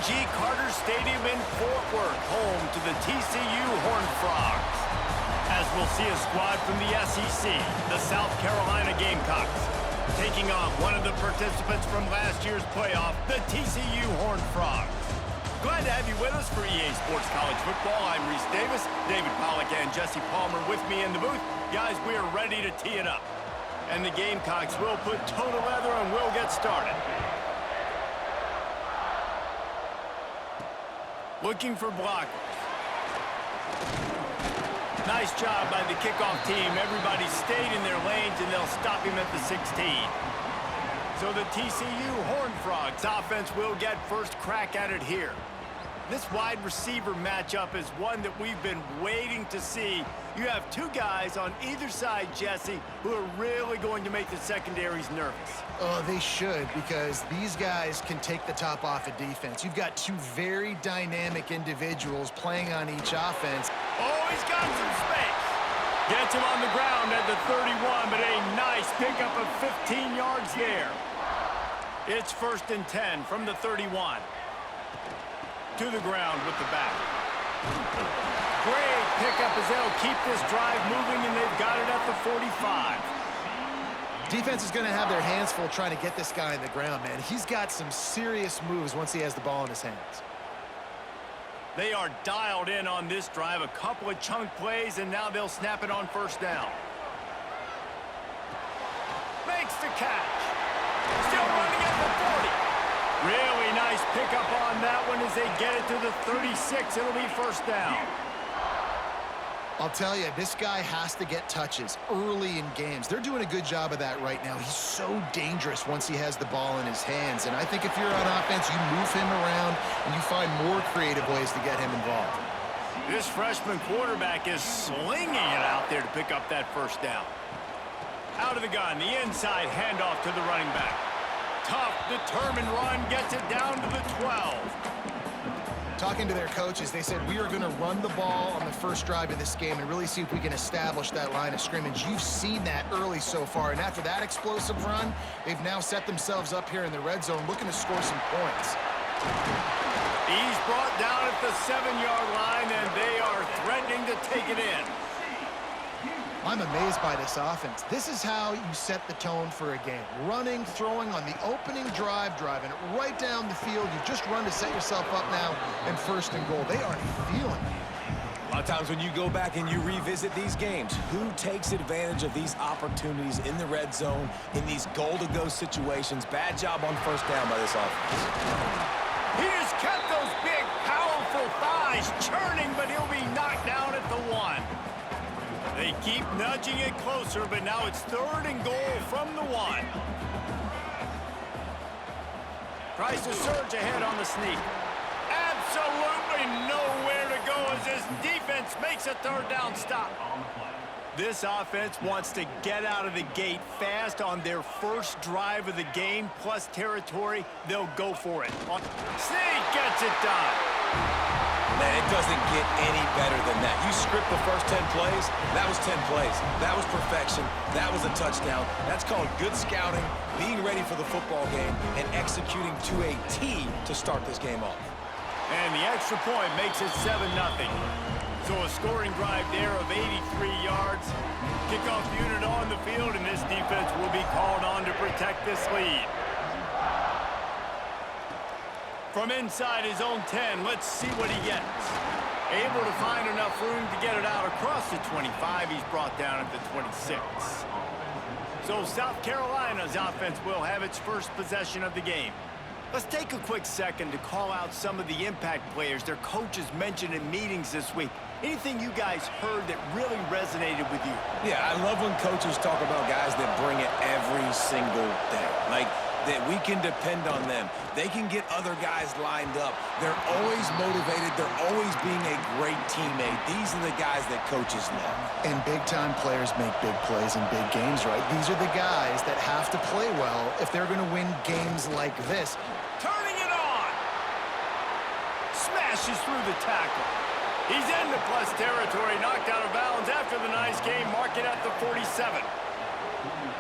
G. Carter Stadium in Fort Worth, home to the TCU Horned Frogs. As we'll see a squad from the SEC, the South Carolina Gamecocks, taking on one of the participants from last year's playoff, the TCU Horned Frogs. Glad to have you with us for EA Sports College Football. I'm Reese Davis, David Pollack and Jesse Palmer with me in the booth. Guys, we are ready to tee it up. And the Gamecocks will put toe to leather and we'll get started. Looking for blockers. Nice job by the kickoff team. Everybody stayed in their lanes, and they'll stop him at the 16. So the TCU Horned Frogs offense will get first crack at it here. This wide receiver matchup is one that we've been waiting to see. You have two guys on either side, Jesse, who are really going to make the secondaries nervous. Oh, they should, because these guys can take the top off of defense. You've got two very dynamic individuals playing on each offense. Oh, he's got some space. Gets him on the ground at the 31, but a nice pickup of 15 yards there. It's 1st and 10 from the 31. To the ground with the back. Great pickup as they'll keep this drive moving, and they've got it at the 45. Defense is going to have their hands full trying to get this guy on the ground, man. He's got some serious moves once he has the ball in his hands. They are dialed in on this drive. A couple of chunk plays, and now they'll snap it on 1st down. Makes the catch. Still running at the 40. Really nice pickup on that one as they get it to the 36. It'll be 1st down. I'll tell you, this guy has to get touches early in games. They're doing a good job of that right now. He's so dangerous once he has the ball in his hands. And I think if you're on offense, you move him around and you find more creative ways to get him involved. This freshman quarterback is slinging it out there to pick up that 1st down. Out of the gun, the inside handoff to the running back. Tough, determined run, gets it down to the 12. Talking to their coaches, they said, we are going to run the ball on the first drive of this game and really see if we can establish that line of scrimmage. You've seen that early so far, and after that explosive run, they've now set themselves up here in the red zone looking to score some points. He's brought down at the 7-yard line, and they are threatening to take it in. I'm amazed by this offense. This is how you set the tone for a game. Running, throwing on the opening drive, driving it right down the field. You just run to set yourself up now and 1st and goal. They are feeling it. A lot of times when you go back and you revisit these games, who takes advantage of these opportunities in the red zone, in these goal-to-go situations? Bad job on 1st down by this offense. He has kept those big, powerful thighs churning, but he'll be knocked down at the 1. They keep nudging it closer, but now it's 3rd and goal from the 1. Tries to surge ahead on the sneak. Absolutely nowhere to go as this defense makes a 3rd down stop. This offense wants to get out of the gate fast on their first drive of the game, plus territory. They'll go for it. Sneak gets it done. Man, it doesn't get any better than that. You script the first 10 plays, that was 10 plays. That was perfection. That was a touchdown. That's called good scouting, being ready for the football game, and executing to a T to start this game off. And the extra point makes it 7-0. So a scoring drive there of 83 yards. Kickoff unit on the field, and this defense will be called on to protect this lead. From inside his own 10, let's see what he gets. Able to find enough room to get it out across the 25. He's brought down at the 26. So South Carolina's offense will have its first possession of the game. Let's take a quick second to call out some of the impact players their coaches mentioned in meetings this week. Anything you guys heard that really resonated with you? Yeah, I love when coaches talk about guys that bring it every single day. Like, that we can depend on them. They can get other guys lined up. They're always motivated. They're always being a great teammate. These are the guys that coaches love. And big-time players make big plays in big games, right? These are the guys that have to play well if they're going to win games like this. Turning it on! Smashes through the tackle. He's into plus territory, knocked out of bounds after the nice game. Mark it at the 47.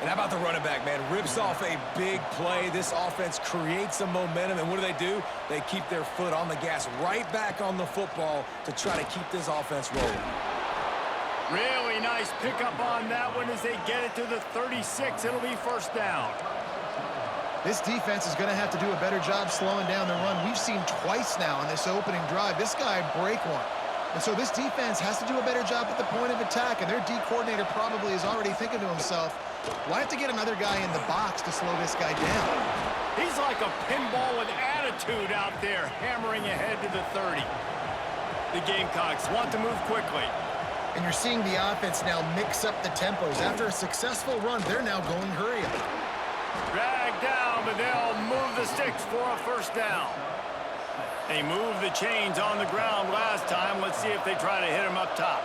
And how about the running back, man? Rips off a big play. This offense creates some momentum, and what do? They keep their foot on the gas, right back on the football to try to keep this offense rolling. Really nice pickup on that one as they get it to the 36. It'll be first down. This defense is going to have to do a better job slowing down the run. We've seen twice now in this opening drive. This guy break one. And so this defense has to do a better job at the point of attack, and their D coordinator probably is already thinking to himself, well, I have to get another guy in the box to slow this guy down. He's like a pinball with attitude out there, hammering ahead to the 30. The Gamecocks want to move quickly. And you're seeing the offense now mix up the tempos. After a successful run, they're now going hurry up. Drag down, but they'll move the sticks for a first down. They moved the chains on the ground last time. Let's see if they try to hit him up top.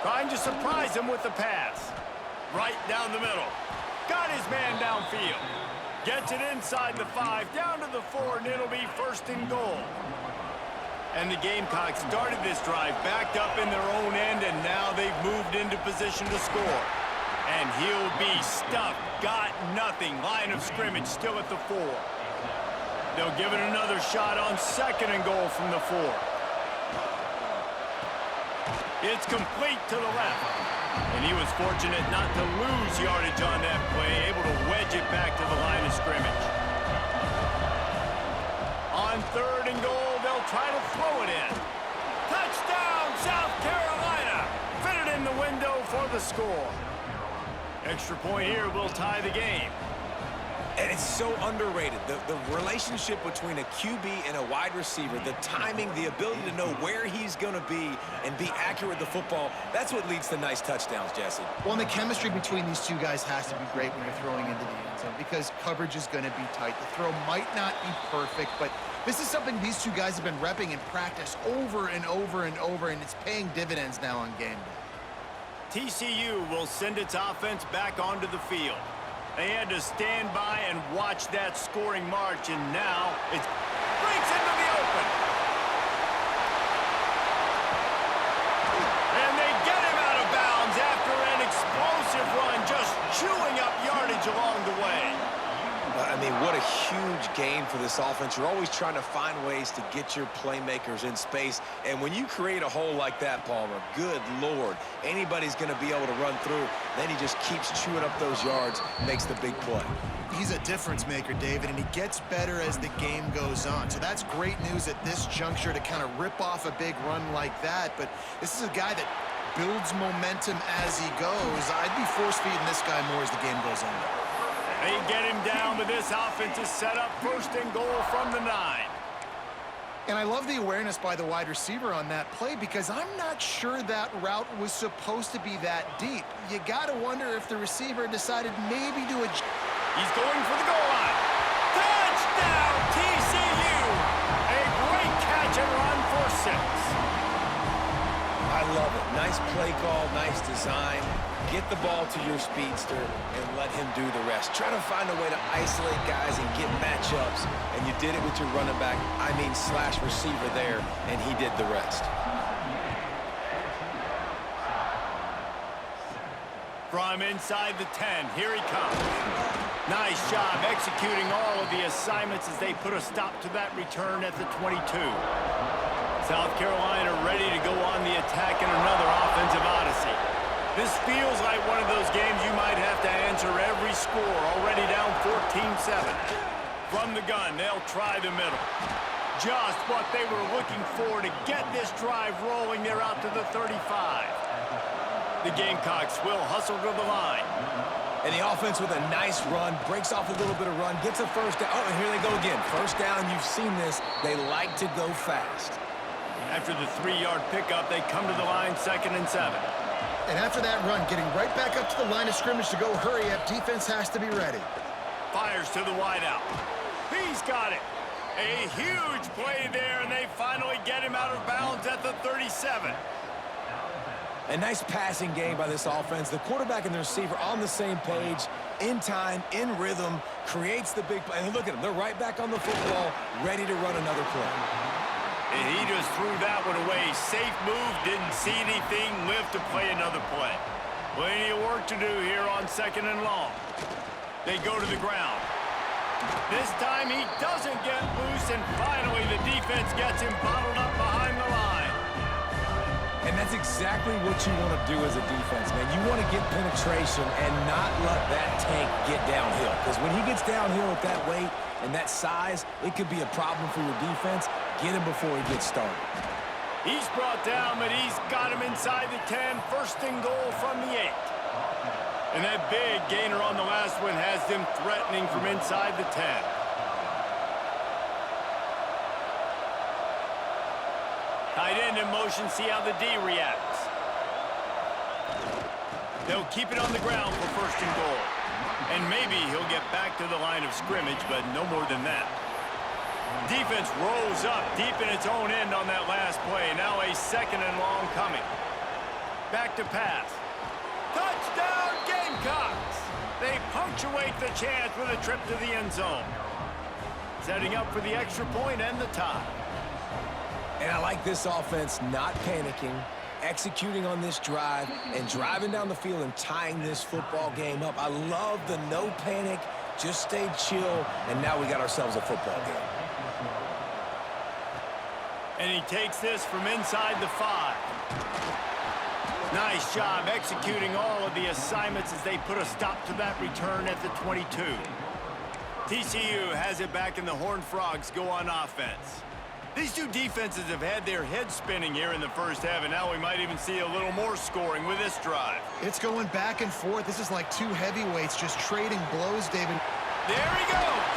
Trying to surprise him with the pass. Right down the middle. Got his man downfield. Gets it inside the 5, down to the 4, and it'll be first and goal. And the Gamecocks started this drive backed up in their own end, and now they've moved into position to score. And he'll be stuffed. Got nothing. Line of scrimmage still at the 4. They'll give it another shot on second and goal from the 4. It's complete to the left. And he was fortunate not to lose yardage on that play, able to wedge it back to the line of scrimmage. On third and goal, they'll try to throw it in. Touchdown, South Carolina! Fitted in the window for the score. Extra point here will tie the game. And it's so underrated. The relationship between a QB and a wide receiver, the timing, the ability to know where he's going to be and be accurate with the football, that's what leads to nice touchdowns, Jesse. Well, and the chemistry between these two guys has to be great when you're throwing into the end zone because coverage is going to be tight. The throw might not be perfect, but this is something these two guys have been repping in practice over and over and over, and it's paying dividends now on game day. TCU will send its offense back onto the field. They had to stand by and watch that scoring march, and now it breaks into the open. And they get him out of bounds after an explosive run, just chewing up yardage along the way. I mean, what a huge game for this offense. You're always trying to find ways to get your playmakers in space. And when you create a hole like that, Palmer, good Lord, anybody's going to be able to run through. Then he just keeps chewing up those yards, makes the big play. He's a difference maker, David, and he gets better as the game goes on. So that's great news at this juncture to kind of rip off a big run like that. But this is a guy that builds momentum as he goes. I'd be force-feeding this guy more as the game goes on. They get him down, but this offense is set up first and goal from the 9. And I love the awareness by the wide receiver on that play because I'm not sure that route was supposed to be that deep. You got to wonder if the receiver decided maybe to adjust. He's going for the goal line. Touchdown, TCU! A great catch and run for 6. I love it. Nice play call, nice design. Get the ball to your speedster and let him do the rest. Try to find a way to isolate guys and get matchups, and you did it with your running back, slash receiver there, and he did the rest. From inside the 10, here he comes. Nice job executing all of the assignments as they put a stop to that return at the 22. South Carolina ready to go on the attack in another offensive odyssey. This feels like one of those games you might have to answer every score, already down 14-7. From the gun, they'll try the middle. Just what they were looking for to get this drive rolling. They're out to the 35. The Gamecocks will hustle to the line. And the offense with a nice run, breaks off a little bit of run, gets a first down. Oh, and here they go again. First down, you've seen this. They like to go fast. After the 3-yard pickup, they come to the line 2nd and 7. And after that run, getting right back up to the line of scrimmage to go hurry up, defense has to be ready. Fires to the wideout. He's got it. A huge play there, and they finally get him out of bounds at the 37. A nice passing game by this offense. The quarterback and the receiver on the same page, in time, in rhythm, creates the big play. And look at them. They're right back on the football, ready to run another play. And he just threw that one away. Safe move, didn't see anything, lived to play another play. Plenty of work to do here on 2nd and long. They go to the ground. This time he doesn't get loose, and finally the defense gets him bottled up behind the line. And that's exactly what you want to do as a defense, man. You want to get penetration and not let that tank get downhill. Because when he gets downhill with that weight and that size, it could be a problem for your defense. Get him before he gets started. He's brought down, but he's got him inside the 10. 1st and goal from the 8. And that big gainer on the last one has them threatening from inside the 10. Tight end in motion, see how the D reacts. They'll keep it on the ground for 1st and goal. And maybe he'll get back to the line of scrimmage, but no more than that. Defense rose up deep in its own end on that last play. Now a 2nd and long coming. Back to pass. Touchdown, Gamecocks! They punctuate the chance with a trip to the end zone. Setting up for the extra point and the tie. And I like this offense not panicking, executing on this drive, and driving down the field and tying this football game up. I love the no panic, just stay chill, and now we got ourselves a football game. And he takes this from inside the 5. Nice job executing all of the assignments as they put a stop to that return at the 22. TCU has it back, and the Horned Frogs go on offense. These two defenses have had their heads spinning here in the first half, and now we might even see a little more scoring with this drive. It's going back and forth. This is like two heavyweights just trading blows, David. There he goes.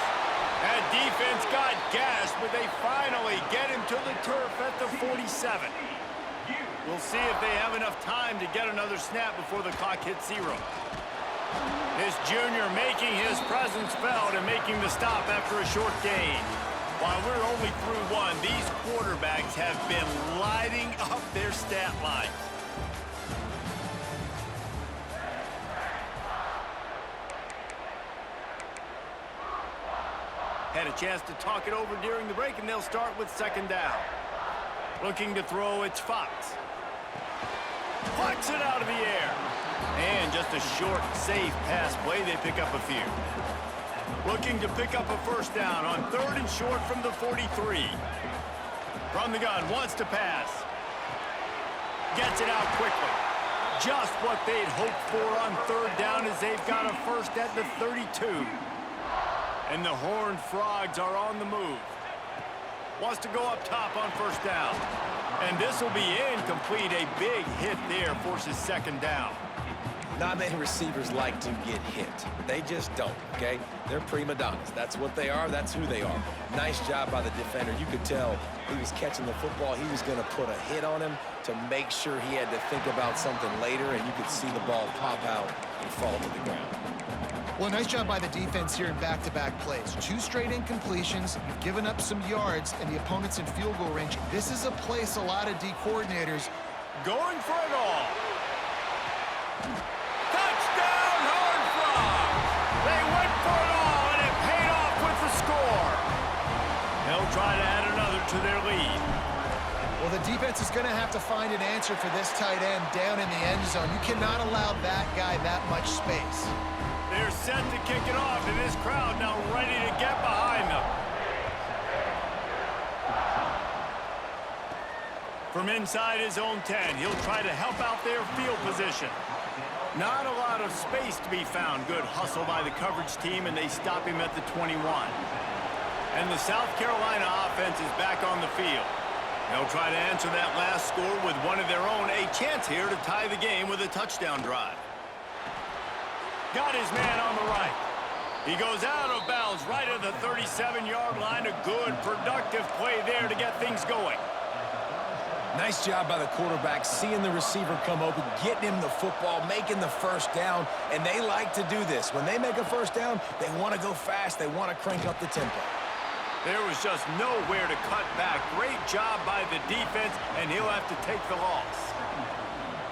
That defense got gashed, but they finally get him to the turf at the 47. We'll see if they have enough time to get another snap before the clock hits 0. This junior making his presence felt and making the stop after a short gain. While we're only through 1, these quarterbacks have been lighting up their stat lines. Had a chance to talk it over during the break, and they'll start with 2nd down. Looking to throw, it's Fox. Plucks it out of the air. And just a short, safe pass play. They pick up a few. Looking to pick up a 1st down on 3rd and short from the 43. From the gun, wants to pass. Gets it out quickly. Just what they'd hoped for on 3rd down as they've got a 1st at the 32. And the Horned Frogs are on the move. Wants to go up top on 1st down. And this will be incomplete. A big hit there forces 2nd down. Not many receivers like to get hit. They just don't, okay? They're prima donnas. That's what they are. That's who they are. Nice job by the defender. You could tell he was catching the football. He was going to put a hit on him to make sure he had to think about something later, and you could see the ball pop out and fall to the ground. Well, nice job by the defense here in back-to-back plays. 2 straight incompletions. You've given up some yards, and the opponent's in field goal range. This is a place a lot of D coordinators going for it all. Touchdown, Horned Frogs! They went for it all, and it paid off with the score. They'll try to add another to their lead. Well, the defense is going to have to find an answer for this tight end down in the end zone. You cannot allow that guy that much space. They're set to kick it off, and this crowd now ready to get behind them. From inside his own 10, he'll try to help out their field position. Not a lot of space to be found. Good hustle by the coverage team, and they stop him at the 21. And the South Carolina offense is back on the field. They'll try to answer that last score with one of their own. A chance here to tie the game with a touchdown drive. Got his man on the right. He goes out of bounds right at the 37-yard line. A good, productive play there to get things going. Nice job by the quarterback, seeing the receiver come open, getting him the football, making the 1st down, and they like to do this. When they make a 1st down, they want to go fast. They want to crank up the tempo. There was just nowhere to cut back. Great job by the defense, and he'll have to take the loss.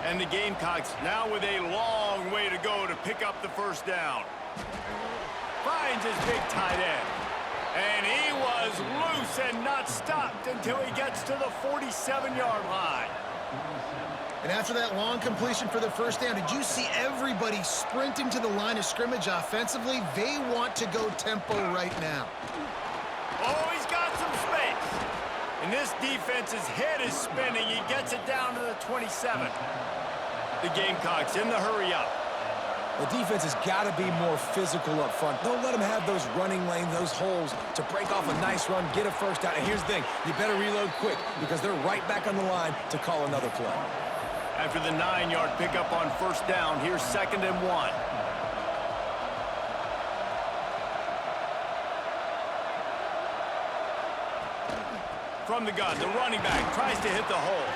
And the Gamecocks now with a long way to go to pick up the 1st down. Finds his big tight end. And he was loose and not stopped until he gets to the 47-yard line. And after that long completion for the first down, did you see everybody sprinting to the line of scrimmage offensively? They want to go tempo right now. Oh, he's got some space. And this defense's head is spinning. He gets it down to the 27. The Gamecocks in the hurry up. The defense has got to be more physical up front. Don't let them have those running lanes, those holes to break off a nice run, get a first down. And here's the thing, you better reload quick because they're right back on the line to call another play. After the 9-yard pickup on first down, here's 2nd and 1. From the gun, the running back tries to hit the hole.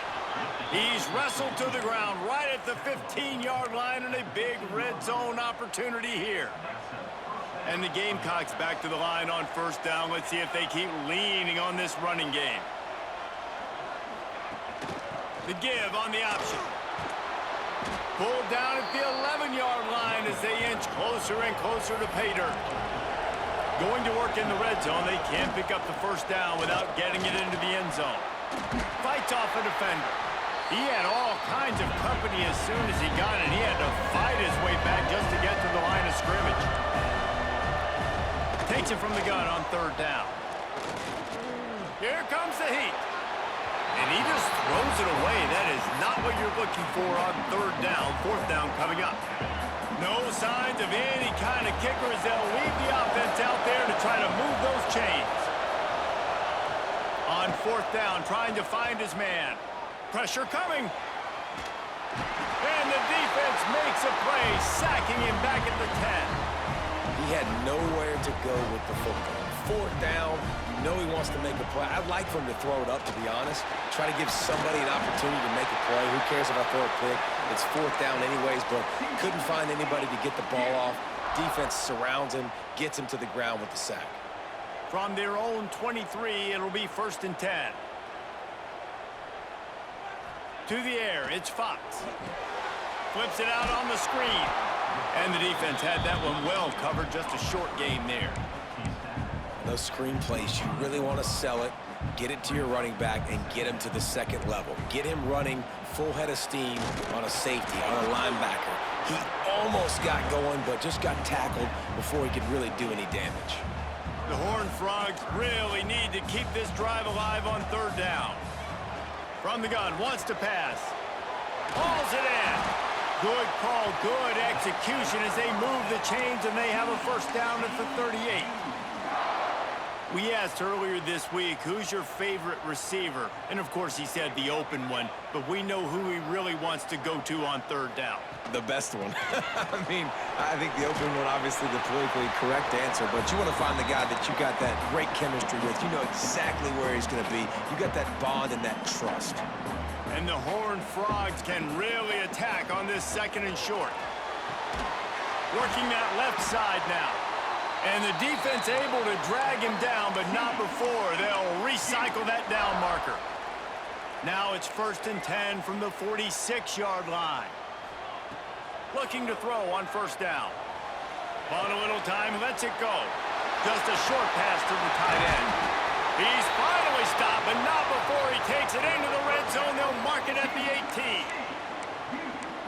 He's wrestled to the ground right at the 15-yard line, and a big red zone opportunity here. And the Gamecocks back to the line on first down. Let's see if they keep leaning on this running game. The give on the option. Pulled down at the 11-yard line as they inch closer and closer to pay dirt. Going to work in the red zone. They can't pick up the first down without getting it into the end zone. Fights off a defender. He had all kinds of company as soon as he got it. He had to fight his way back just to get to the line of scrimmage. Takes it from the gun on third down. Here comes the heat. And he just throws it away. That is not what you're looking for on third down. Fourth down coming up. No signs of any kind of kickers. They'll leave the offense out there to try to move those chains. On fourth down, trying to find his man. Pressure coming. And the defense makes a play, sacking him back at the 10. He had nowhere to go with the football. Fourth down, you know he wants to make a play. I'd like for him to throw it up, to be honest. Try to give somebody an opportunity to make a play. Who cares if I throw a pick? It's fourth down anyways, but couldn't find anybody to get the ball off. Defense surrounds him, gets him to the ground with the sack. From their own 23, it'll be 1st and 10. To the air, it's Fox. Flips it out on the screen. And the defense had that one well covered, just a short game there. Those screen plays, you really want to sell it, get it to your running back, and get him to the second level. Get him running full head of steam on a safety, on a linebacker. He almost got going, but just got tackled before he could really do any damage. The Horned Frogs really need to keep this drive alive on third down. From the gun, wants to pass. Hauls it in. Good call, good execution as they move the chains, and they have a first down at the 38. We asked earlier this week, who's your favorite receiver? And of course he said the open one, but we know who he really wants to go to on third down. The best one. I mean, I think the open one, obviously the politically correct answer, but you want to find the guy that you got that great chemistry with. You know exactly where he's going to be. You got that bond and that trust. And the Horned Frogs can really attack on this 2nd and short. Working that left side now. And the defense able to drag him down, but not before. They'll recycle that down marker. Now it's 1st and 10 from the 46-yard line. Looking to throw on first down. On a little time, lets it go. Just a short pass to the tight end. He's finally stopped, but not before he takes it into the red zone. They'll mark it at the 18.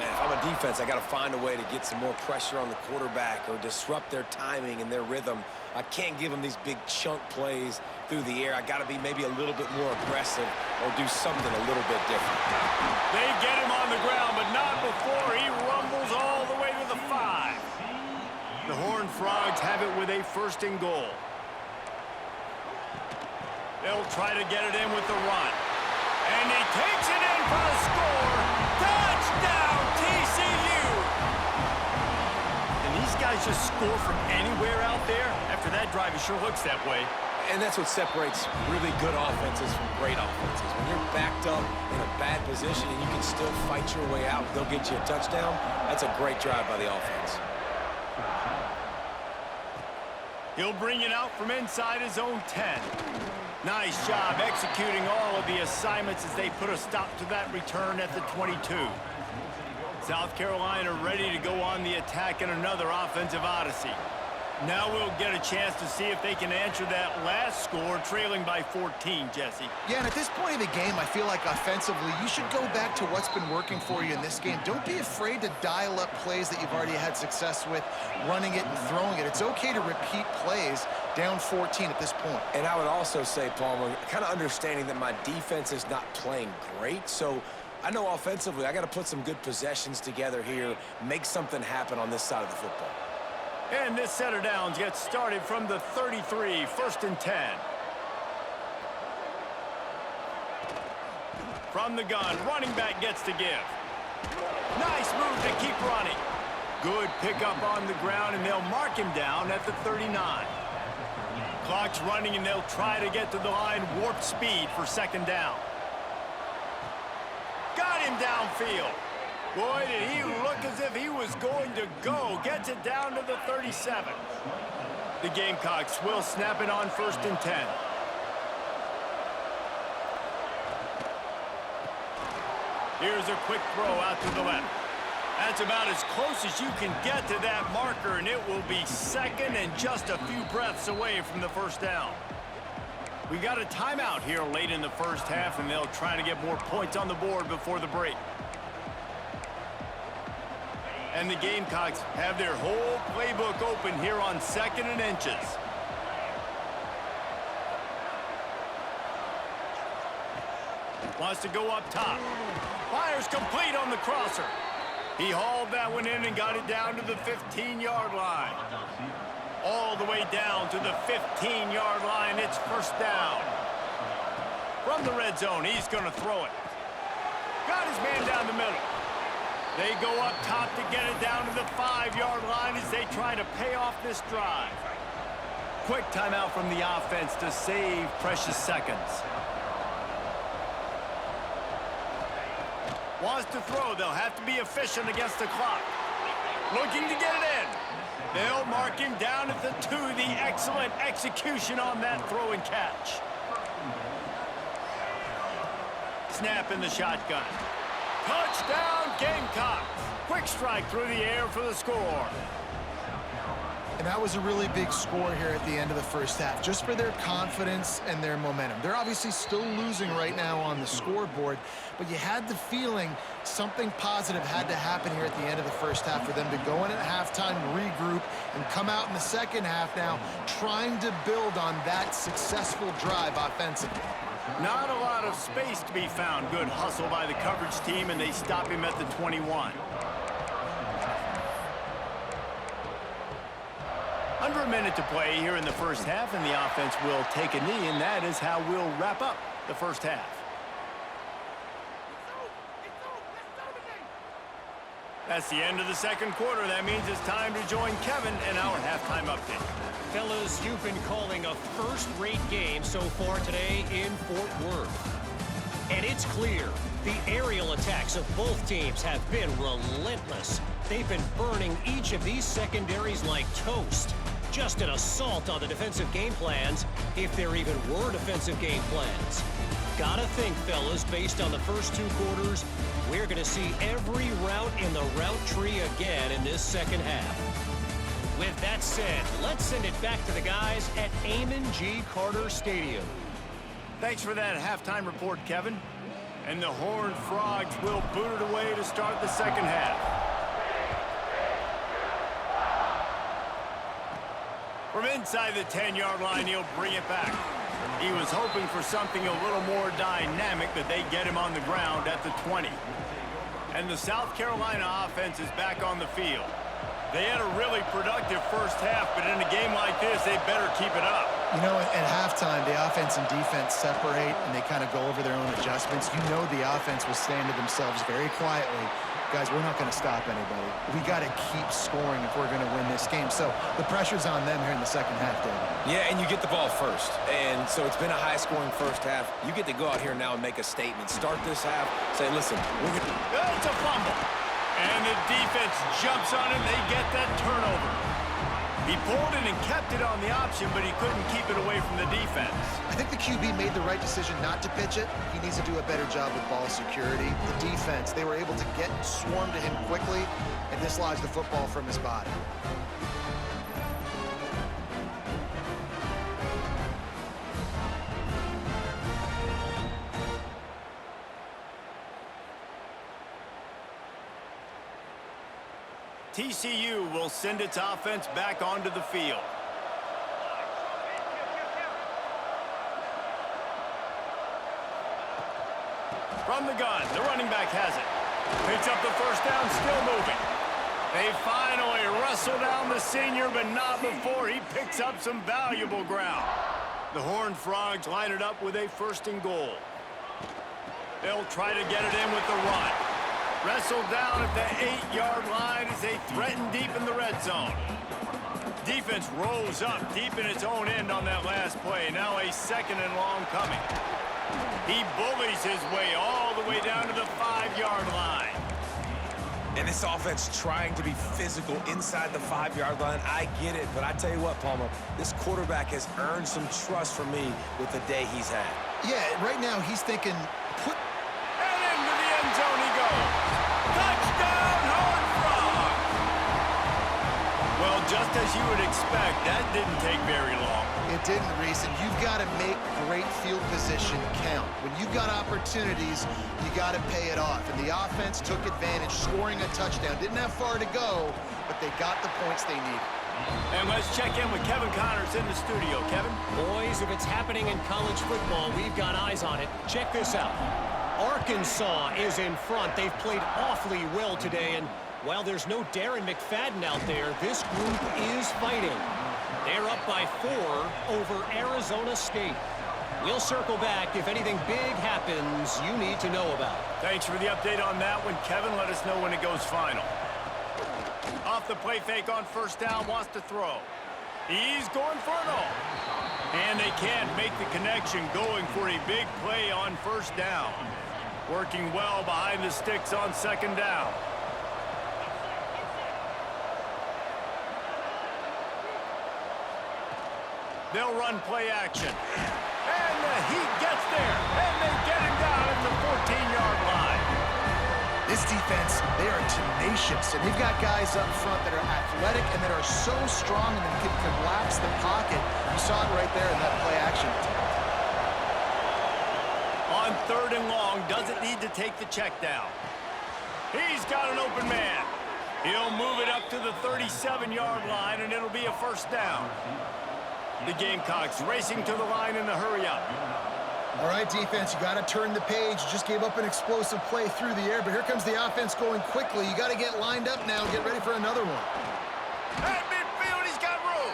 Man, if I'm a defense, I got to find a way to get some more pressure on the quarterback or disrupt their timing and their rhythm. I can't give them these big chunk plays through the air. I got to be maybe a little bit more aggressive or do something a little bit different. They get him on the ground, but not before he rumbles all the way to the 5. The Horned Frogs have it with a 1st and goal. They'll try to get it in with the run. And he takes it in for the score. Touchdown, TCU! And these guys just score from anywhere out there. After that drive, it sure looks that way. And that's what separates really good offenses from great offenses. When you're backed up in a bad position and you can still fight your way out, they'll get you a touchdown. That's a great drive by the offense. He'll bring it out from inside his own 10. Nice job executing all of the assignments as they put a stop to that return at the 22. South Carolina ready to go on the attack in another offensive odyssey. Now we'll get a chance to see if they can answer that last score, trailing by 14, Jesse. Yeah, and at this point in the game, I feel like offensively, you should go back to what's been working for you in this game. Don't be afraid to dial up plays that you've already had success with, running it and throwing it. It's okay to repeat plays down 14 at this point. And I would also say, Palmer, kind of understanding that my defense is not playing great, so I know offensively I got to put some good possessions together here, make something happen on this side of the football. And this set of downs gets started from the 33, 1st and 10. From the gun, running back gets to give. Nice move to keep running. Good pickup on the ground, and they'll mark him down at the 39. Clock's running, and they'll try to get to the line, warp speed for 2nd down. Got him downfield. Boy, did he look as if he was going to go. Gets it down to the 37. The Gamecocks will snap it on 1st and 10. Here's a quick throw out to the left. That's about as close as you can get to that marker, and it will be 2nd and just a few breaths away from the 1st down. We got a timeout here late in the 1st half, and they'll try to get more points on the board before the break. And the Gamecocks have their whole playbook open here on 2nd and inches. Wants to go up top. Fires complete on the crosser. He hauled that one in and got it down to the 15-yard line. All the way down to the 15-yard line. It's 1st down. From the red zone, he's going to throw it. Got his man down the middle. They go up top to get it down to the 5-yard line as they try to pay off this drive. Quick timeout from the offense to save precious seconds. Wants to throw. They'll have to be efficient against the clock. Looking to get it in. They'll mark him down at the 2. The excellent execution on that throw and catch. Snap in the shotgun. Touchdown, Gamecocks. Quick strike through the air for the score. And that was a really big score here at the end of the 1st half, just for their confidence and their momentum. They're obviously still losing right now on the scoreboard, but you had the feeling something positive had to happen here at the end of the 1st half for them to go in at halftime, regroup, and come out in the 2nd half now trying to build on that successful drive offensively. Not a lot of space to be found. Good hustle by the coverage team, and they stop him at the 21. Under a minute to play here in the 1st half, and the offense will take a knee, and that is how we'll wrap up the 1st half. That's the end of the 2nd quarter. That means it's time to join Kevin in our halftime update. Fellas, you've been calling a first-rate game so far today in Fort Worth. And it's clear the aerial attacks of both teams have been relentless. They've been burning each of these secondaries like toast. Just an assault on the defensive game plans, if there even were defensive game plans. Gotta think, fellas, based on the first 2 quarters, we're going to see every route in the route tree again in this 2nd half. With that said, let's send it back to the guys at Amon G. Carter Stadium. Thanks for that halftime report, Kevin. And the Horned Frogs will boot it away to start the 2nd half. From inside the 10-yard line, he'll bring it back. He was hoping for something a little more dynamic, but they get him on the ground at the 20. And the South Carolina offense is back on the field. They had a really productive 1st half, but in a game like this, they better keep it up. You know, at halftime, the offense and defense separate, and they kind of go over their own adjustments. You know the offense was saying to themselves very quietly, guys, we're not going to stop anybody. We got to keep scoring if we're going to win this game. So the pressure's on them here in the 2nd half, David. Yeah, and you get the ball first. And so it's been a high-scoring 1st half. You get to go out here now and make a statement. Start this half, say, listen, we're going to... It's a fumble. And the defense jumps on him. They get that turnover. He pulled it and kept it on the option, but he couldn't keep it away from the defense. I think the QB made the right decision not to pitch it. He needs to do a better job with ball security. The defense, they were able to get swarm to him quickly and dislodge the football from his body. TCU will send its offense back onto the field. From the gun, the running back has it. Picks up the first down, still moving. They finally wrestle down the senior, but not before he picks up some valuable ground. The Horned Frogs line it up with a 1st and goal. They'll try to get it in with the run. Wrestled down at the 8-yard line as they threaten deep in the red zone. Defense rolls up deep in its own end on that last play. Now a 2nd and long coming. He bullies his way all the way down to the 5-yard line. And this offense trying to be physical inside the 5-yard line. I get it, but I tell you what, Palmer, this quarterback has earned some trust from me with the day he's had. Yeah, right now he's thinking, And into the end zone he goes. Touchdown, Horned Frogs! Well, just as you would expect, that didn't take very long. it didn't, Reese, and you've got to make great field position count. When you've got opportunities, you got to pay it off. And the offense took advantage, scoring a touchdown. Didn't have far to go, but they got the points they needed. And let's check in with Kevin Connors in the studio. Kevin? Boys, if it's happening in college football, we've got eyes on it. Check this out. Arkansas is in front. They've played awfully well today, and while there's no Darren McFadden out there, this group is fighting. They're up by 4 over Arizona State. We'll circle back if anything big happens you need to know about. Thanks for the update on that one, Kevin. Let us know when it goes final. Off the play fake on first down, wants to throw. He's going for it all. And they can't make the connection, going for a big play on first down. Working well behind the sticks on second down. They'll run play action. And the Heat gets there. And they get him down at the 14-yard line. This defense, they are tenacious, and they've got guys up front that are athletic and that are so strong and can collapse the pocket. You saw it right there in that play action. On third and long, doesn't need to take the check down. He's got an open man. He'll move it up to the 37-yard line, and it'll be a first down. The Gamecocks racing to the line in the hurry-up. All right, defense, you got to turn the page. You just gave up an explosive play through the air, but here comes the offense going quickly. You got to get lined up now and get ready for another one. At midfield, he's got room.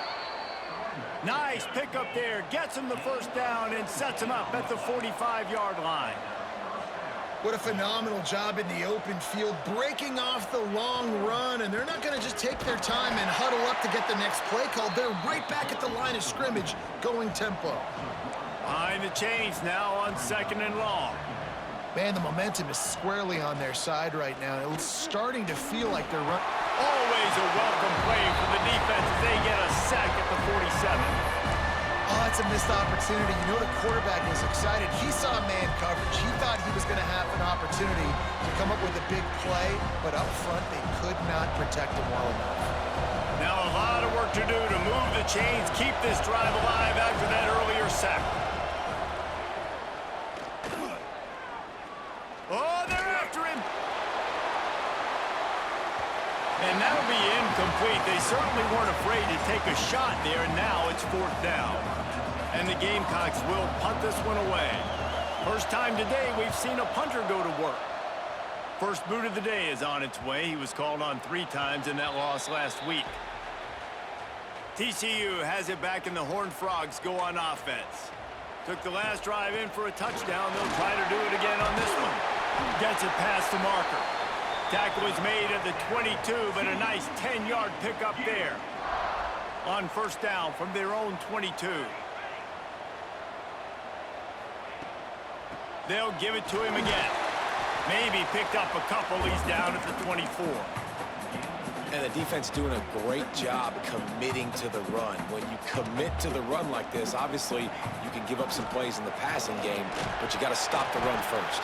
Nice pickup there. Gets him the first down and sets him up at the 45-yard line. What a phenomenal job in the open field, breaking off the long run, and they're not going to just take their time and huddle up to get the next play called. They're right back at the line of scrimmage, going tempo. Behind the chains now on second and long. Man, the momentum is squarely on their side right now. It's starting to feel like they're running. Always a welcome play for the defense as they get a sack at the 47. Oh, it's a missed opportunity. You know the quarterback was excited. He saw man coverage. He thought he was going to have an opportunity to come up with a big play, but up front they could not protect him well enough. Now a lot of work to do to move the chains, keep this drive alive after that earlier sack. Oh, they're after him. And that'll be incomplete. They certainly weren't afraid to take a shot there, and now it's fourth down. And the Gamecocks will punt this one away. First time today we've seen a punter go to work. First boot of the day is on its way. He was called on 3 times in that loss last week. TCU has it back, and the Horned Frogs go on offense. Took the last drive in for a touchdown. They'll try to do it again on this one. Gets it past the marker. Tackle is made at the 22, but a nice 10-yard pickup there. On first down from their own 22. They'll give it to him again. Maybe picked up a couple. He's down at the 24. And the defense doing a great job committing to the run. When you commit to the run like this, obviously you can give up some plays in the passing game, but you got to stop the run first.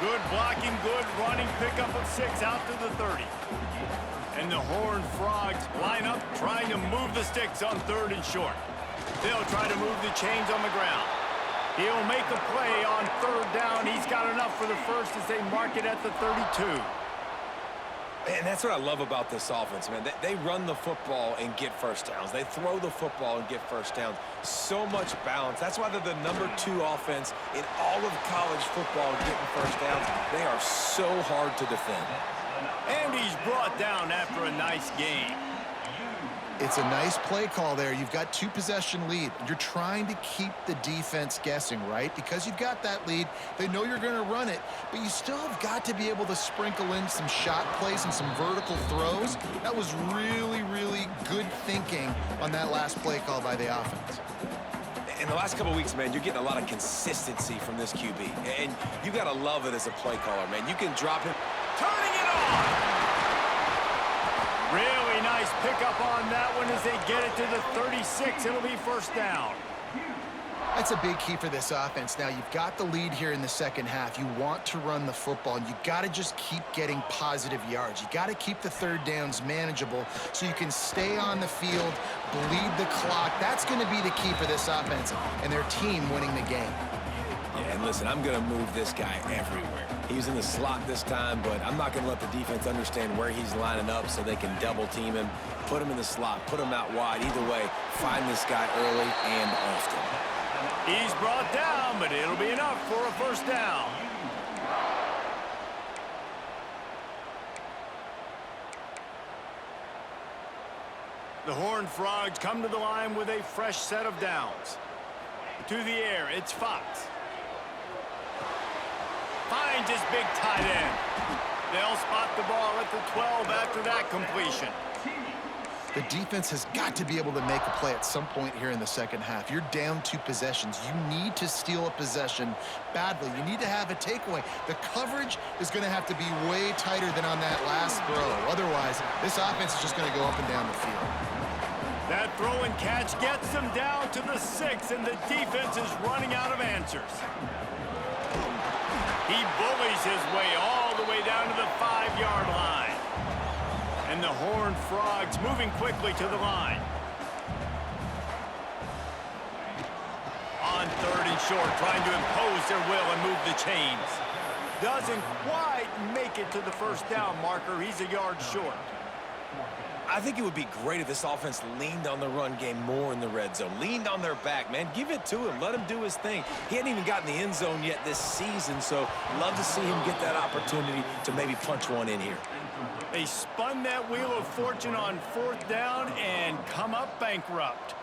Good blocking, good running, pickup of 6 out to the 30. And the Horned Frogs line up, trying to move the sticks on third and short. They'll try to move the chains on the ground. He'll make a play on third down. He's got enough for the first as they mark it at the 32. And that's what I love about this offense, man. They run the football and get first downs. They throw the football and get first downs. So much balance. That's why they're the #2 offense in all of college football getting first downs. They are so hard to defend. And he's brought down after a nice game. It's a nice play call there. You've got 2-possession lead. You're trying to keep the defense guessing, right? Because you've got that lead. They know you're going to run it, but you still have got to be able to sprinkle in some shot plays and some vertical throws. That was really, really good thinking on that last play call by the offense. In the last couple of weeks, man, you're getting a lot of consistency from this QB. And you got to love it as a play caller, man. You can drop him. Turning it on! Really nice pickup on that one as they get it to the 36. It'll be first down. That's a big key for this offense. Now, you've got the lead here in the second half. You want to run the football, and you got to just keep getting positive yards. You got to keep the third downs manageable so you can stay on the field, bleed the clock. That's going to be the key for this offense and their team winning the game. Yeah, and listen, I'm going to move this guy everywhere. He's in the slot this time, but I'm not going to let the defense understand where he's lining up so they can double-team him, put him in the slot, put him out wide. Either way, find this guy early and often. He's brought down, but it'll be enough for a first down. The Horned Frogs come to the line with a fresh set of downs. To the air, it's Fox. Finds his big tight end. They'll spot the ball at the 12 after that completion. The defense has got to be able to make a play at some point here in the second half. You're down 2 possessions. You need to steal a possession badly. You need to have a takeaway. The coverage is going to have to be way tighter than on that last throw. Otherwise, this offense is just going to go up and down the field. That throw and catch gets them down to the 6, and the defense is running out of answers. He bullies his way all the way down to the 5-yard line. And the Horned Frogs moving quickly to the line. On 3rd and short, trying to impose their will and move the chains. Doesn't quite make it to the first down marker. He's a yard short. I think it would be great if this offense leaned on the run game more in the red zone. Leaned on their back, man. Give it to him. Let him do his thing. He hadn't even gotten the end zone yet this season, so love to see him get that opportunity to maybe punch one in here. They spun that wheel of fortune on 4th down and come up bankrupt.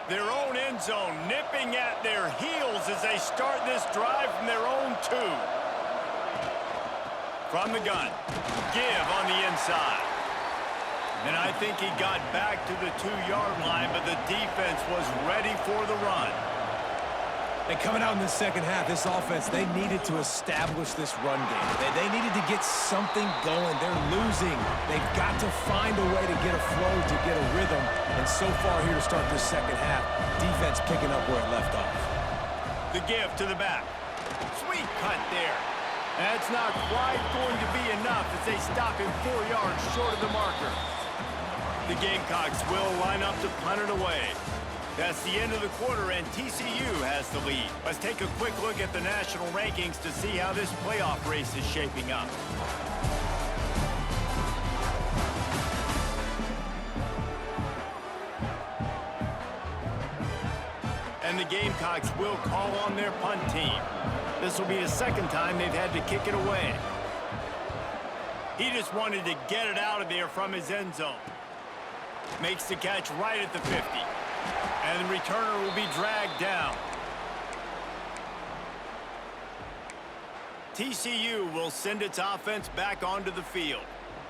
Their own end zone nipping at their heels as they start this drive from their own 2. From the gun, give on the inside. And I think he got back to the 2-yard line, but the defense was ready for the run. And coming out in the second half, this offense, they needed to establish this run game. They needed to get something going. They're losing. They've got to find a way to get a flow, to get a rhythm. And so far here to start this second half, defense picking up where it left off. The give to the back. Sweet cut there. That's not quite going to be enough as they stop him 4 yards short of the marker. The Gamecocks will line up to punt it away. That's the end of the quarter, and TCU has the lead. Let's take a quick look at the national rankings to see how this playoff race is shaping up. And the Gamecocks will call on their punt team. This will be the second time they've had to kick it away. He just wanted to get it out of there from his end zone. Makes the catch right at the 50. And the returner will be dragged down. TCU will send its offense back onto the field.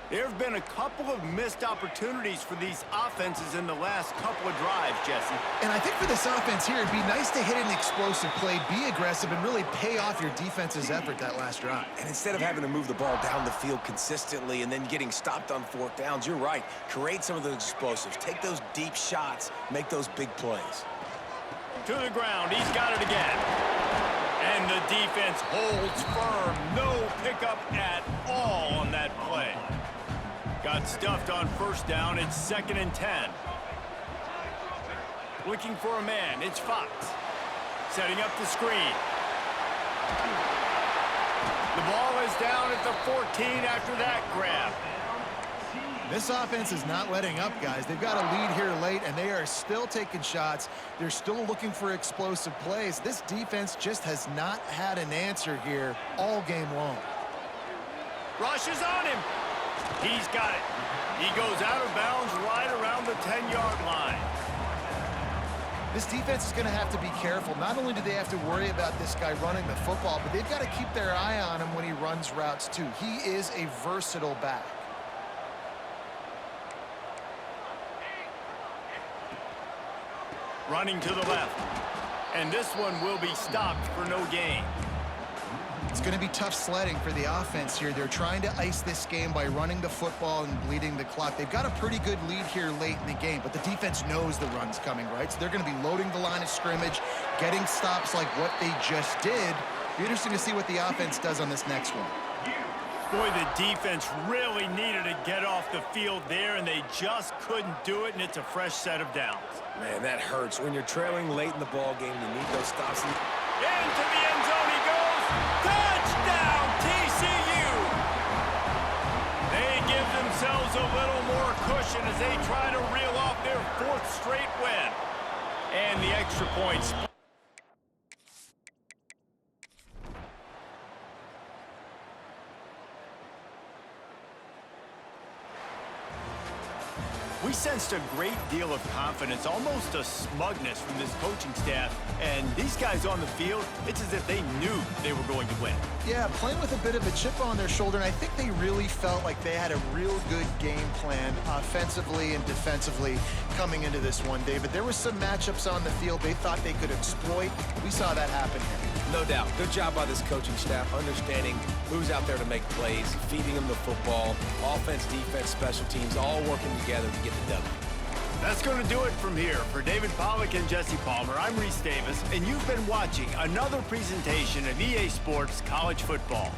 There have been a couple of missed opportunities for these offenses in the last couple of drives, Jesse. And I think for this offense here, it'd be nice to hit an explosive play, be aggressive, and really pay off your defense's effort that last drive. And instead of having to move the ball down the field consistently and then getting stopped on 4th downs, you're right. Create some of those explosives. Take those deep shots. Make those big plays. To the ground. He's got it again. And the defense holds firm. No pickup at all on that play. Got stuffed on 1st down. It's 2nd and 10. Looking for a man. It's Fox. Setting up the screen. The ball is down at the 14 after that grab. This offense is not letting up, guys. They've got a lead here late, and they are still taking shots. They're still looking for explosive plays. This defense just has not had an answer here all game long. Rushes on him. He's got it. He goes out of bounds right around the 10-yard line. This defense is going to have to be careful. Not only do they have to worry about this guy running the football, but they've got to keep their eye on him when he runs routes too. He is a versatile back. Running to the left. And this one will be stopped for no gain. It's going to be tough sledding for the offense here. They're trying to ice this game by running the football and bleeding the clock. They've got a pretty good lead here late in the game, but the defense knows the run's coming, right? So they're going to be loading the line of scrimmage, getting stops like what they just did. Be interesting to see what the offense does on this next one. Boy, the defense really needed to get off the field there, and they just couldn't do it, and it's a fresh set of downs. Man, that hurts. When you're trailing late in the ball game, you need those stops. Into the end zone he goes. Touchdown, TCU! They give themselves a little more cushion as they try to reel off their 4th straight win. And the extra points. We sensed a great deal of confidence, almost a smugness from this coaching staff. And these guys on the field, it's as if they knew they were going to win. Yeah, playing with a bit of a chip on their shoulder, and I think they really felt like they had a real good game plan offensively and defensively coming into this one, David. There were some matchups on the field they thought they could exploit. We saw that happen here. No doubt. Good job by this coaching staff, understanding who's out there to make plays, feeding them the football, offense, defense, special teams, all working together to get the W. That's going to do it from here. For David Pollack and Jesse Palmer, I'm Reese Davis, and you've been watching another presentation of EA Sports College Football.